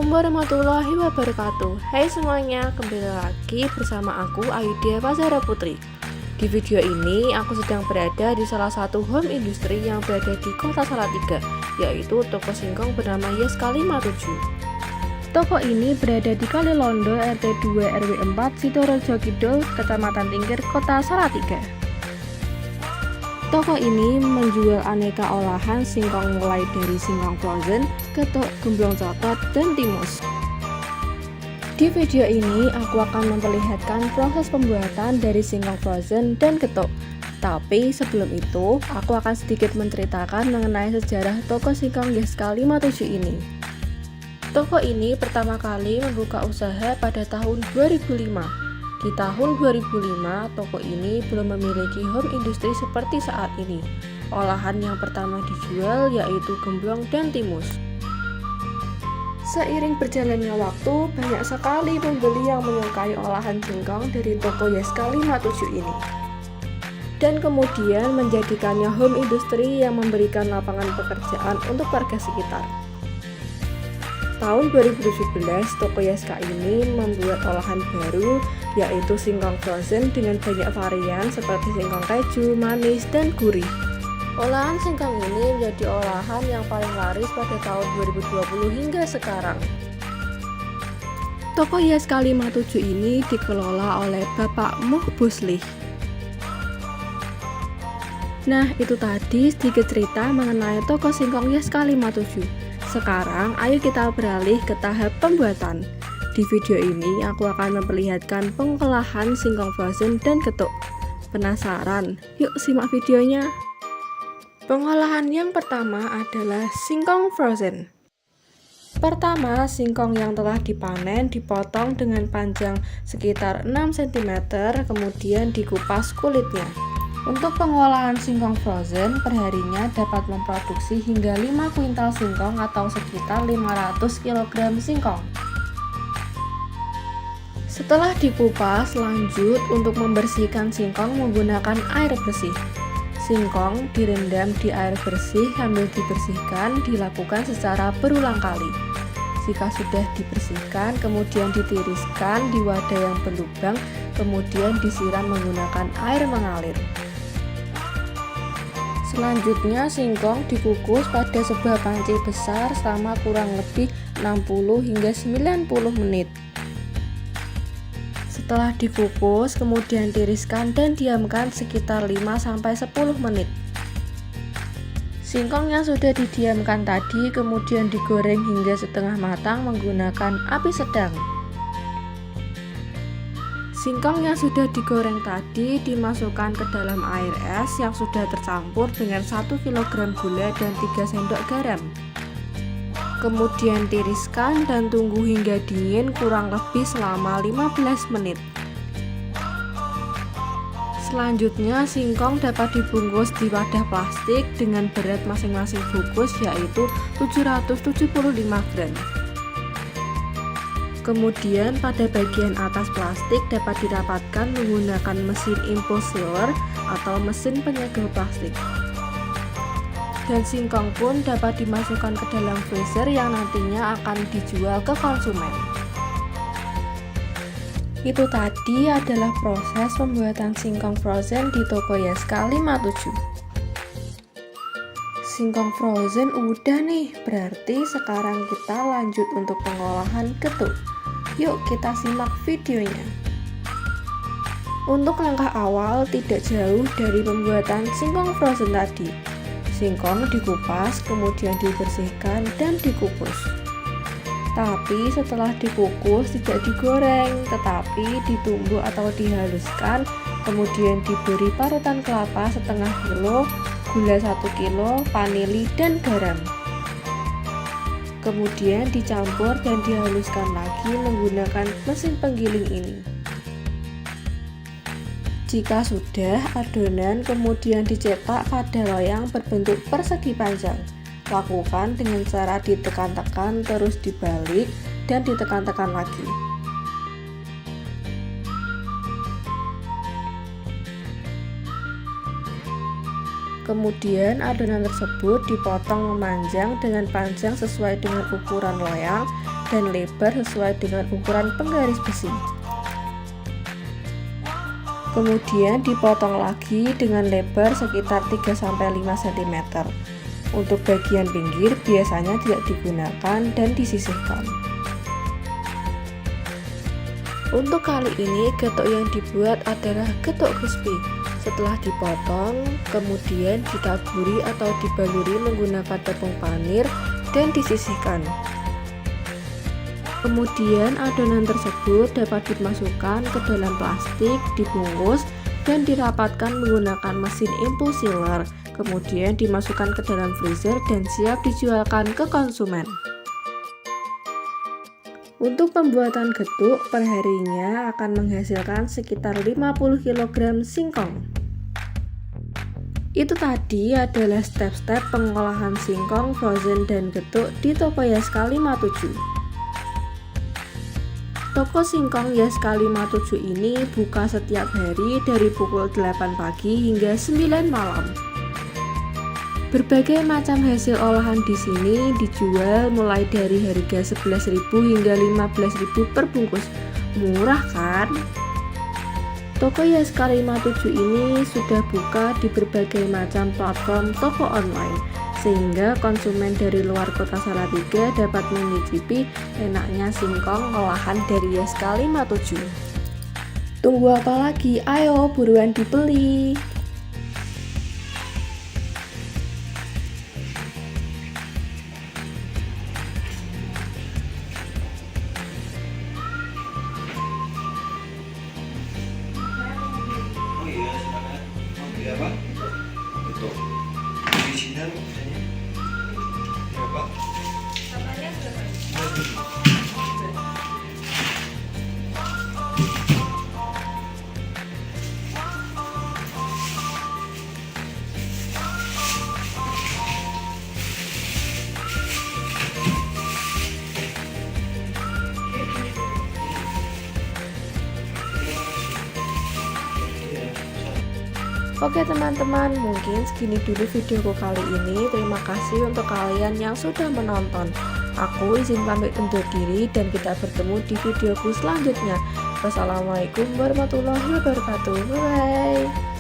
Assalamualaikum warahmatullahi wabarakatuh. Hai semuanya, kembali lagi bersama aku Ayudhya Fazara Putri. Di video ini aku sedang berada di salah satu home industry yang berada di kota Salatiga, yaitu toko singkong bernama Yes K57. Toko ini berada di Kalilondo RT 2 RW 4 Sidorejo Kidul, Kecamatan Tingkir, Kota Salatiga. Toko ini menjual aneka olahan singkong mulai dari singkong frozen, ketuk, gemblong coklat, dan timus. Di video ini aku akan memperlihatkan proses pembuatan dari singkong frozen dan ketuk. Tapi sebelum itu, aku akan sedikit menceritakan mengenai sejarah toko singkong Yes K57 ini. Toko ini pertama kali membuka usaha pada tahun 2005. Di tahun 2005, toko ini belum memiliki home industry seperti saat ini. Olahan yang pertama dijual yaitu gemblong dan timus. Seiring berjalannya waktu, banyak sekali pembeli yang menyukai olahan singkong dari toko Yes K57 ini. Dan kemudian menjadikannya home industry yang memberikan lapangan pekerjaan untuk warga sekitar. Tahun 2017, toko Yes K ini membuat olahan baru, yaitu singkong frozen dengan banyak varian seperti singkong keju, manis, dan gurih. Olahan singkong ini menjadi olahan yang paling laris pada tahun 2020 hingga sekarang. Toko Yes K57 ini dikelola oleh Bapak Muh Buslih. Nah, itu tadi sedikit cerita mengenai toko singkong Yes K57. Sekarang, ayo kita beralih ke tahap pembuatan. Di video ini, aku akan memperlihatkan pengolahan singkong frozen dan ketuk. Penasaran? Yuk simak videonya. Pengolahan yang pertama adalah singkong frozen. Pertama, singkong yang telah dipanen dipotong dengan panjang sekitar 6 cm, kemudian dikupas kulitnya. Untuk pengolahan singkong frozen, perharinya dapat memproduksi hingga 5 kuintal singkong atau sekitar 500 kg singkong. Setelah dikupas, lanjut untuk membersihkan singkong menggunakan air bersih. Singkong direndam di air bersih sambil dibersihkan dilakukan secara berulang kali. Jika sudah dibersihkan, kemudian ditiriskan di wadah yang berlubang, kemudian disiram menggunakan air mengalir. Selanjutnya, singkong dikukus pada sebuah panci besar selama kurang lebih 60 hingga 90 menit. Setelah dikukus, kemudian tiriskan dan diamkan sekitar 5-10 menit. Singkong yang sudah didiamkan tadi kemudian digoreng hingga setengah matang menggunakan api sedang. Singkong yang sudah digoreng tadi dimasukkan ke dalam air es yang sudah tercampur dengan 1 kg gula dan 3 sendok garam. Kemudian tiriskan dan tunggu hingga dingin kurang lebih selama 15 menit. Selanjutnya, singkong dapat dibungkus di wadah plastik dengan berat masing-masing bungkus yaitu 775 gram. Kemudian pada bagian atas plastik dapat didapatkan menggunakan mesin impulse sealer atau mesin penyegel plastik. Dan singkong pun dapat dimasukkan ke dalam freezer yang nantinya akan dijual ke konsumen. Itu tadi adalah proses pembuatan singkong frozen di toko Yes K57. Singkong frozen udah nih, berarti sekarang kita lanjut untuk pengolahan ketuk. Yuk kita simak videonya. Untuk langkah awal tidak jauh dari pembuatan singkong frozen tadi. Singkong dikupas, kemudian dibersihkan dan dikukus. Tapi setelah dikukus tidak digoreng, tetapi ditumbuk atau dihaluskan, kemudian diberi parutan kelapa setengah kilo, gula 1 kilo, vanili, dan garam. Kemudian dicampur dan dihaluskan lagi menggunakan mesin penggiling ini. Jika sudah, adonan kemudian dicetak pada loyang berbentuk persegi panjang. Lakukan dengan cara ditekan-tekan terus dibalik dan ditekan-tekan lagi. Kemudian adonan tersebut dipotong memanjang dengan panjang sesuai dengan ukuran loyang dan lebar sesuai dengan ukuran penggaris besi. Kemudian dipotong lagi dengan lebar sekitar 3-5 cm. Untuk bagian pinggir biasanya tidak digunakan dan disisihkan. Untuk kali ini getuk yang dibuat adalah getuk crispy. Setelah dipotong, kemudian ditaburi atau dibaluri menggunakan tepung panir dan disisihkan. Kemudian adonan tersebut dapat dimasukkan ke dalam plastik, dibungkus, dan dirapatkan menggunakan mesin impulse sealer. Kemudian dimasukkan ke dalam freezer dan siap dijualkan ke konsumen. Untuk pembuatan getuk, perharinya akan menghasilkan sekitar 50 kg singkong. Itu tadi adalah step-step pengolahan singkong frozen dan getuk di toko YSK 57. Toko singkong YSK 57 ini buka setiap hari dari pukul 8 pagi hingga 9 malam. Berbagai macam hasil olahan di sini dijual mulai dari harga 11.000 hingga 15.000 per bungkus. Murah kan? Toko YSK 57 ini sudah buka di berbagai macam platform toko online, sehingga konsumen dari luar kota Salatiga dapat menyicipi enaknya singkong olahan dari YSK 57. Tunggu apa lagi? Ayo buruan dibeli! Apa? Betul. Original katanya. Berapa? Kamarnya berapa? Oke teman-teman, mungkin segini dulu videoku kali ini. Terima kasih untuk kalian yang sudah menonton. Aku izin pamit undur diri dan kita bertemu di videoku selanjutnya. Wassalamualaikum warahmatullahi wabarakatuh. Bye.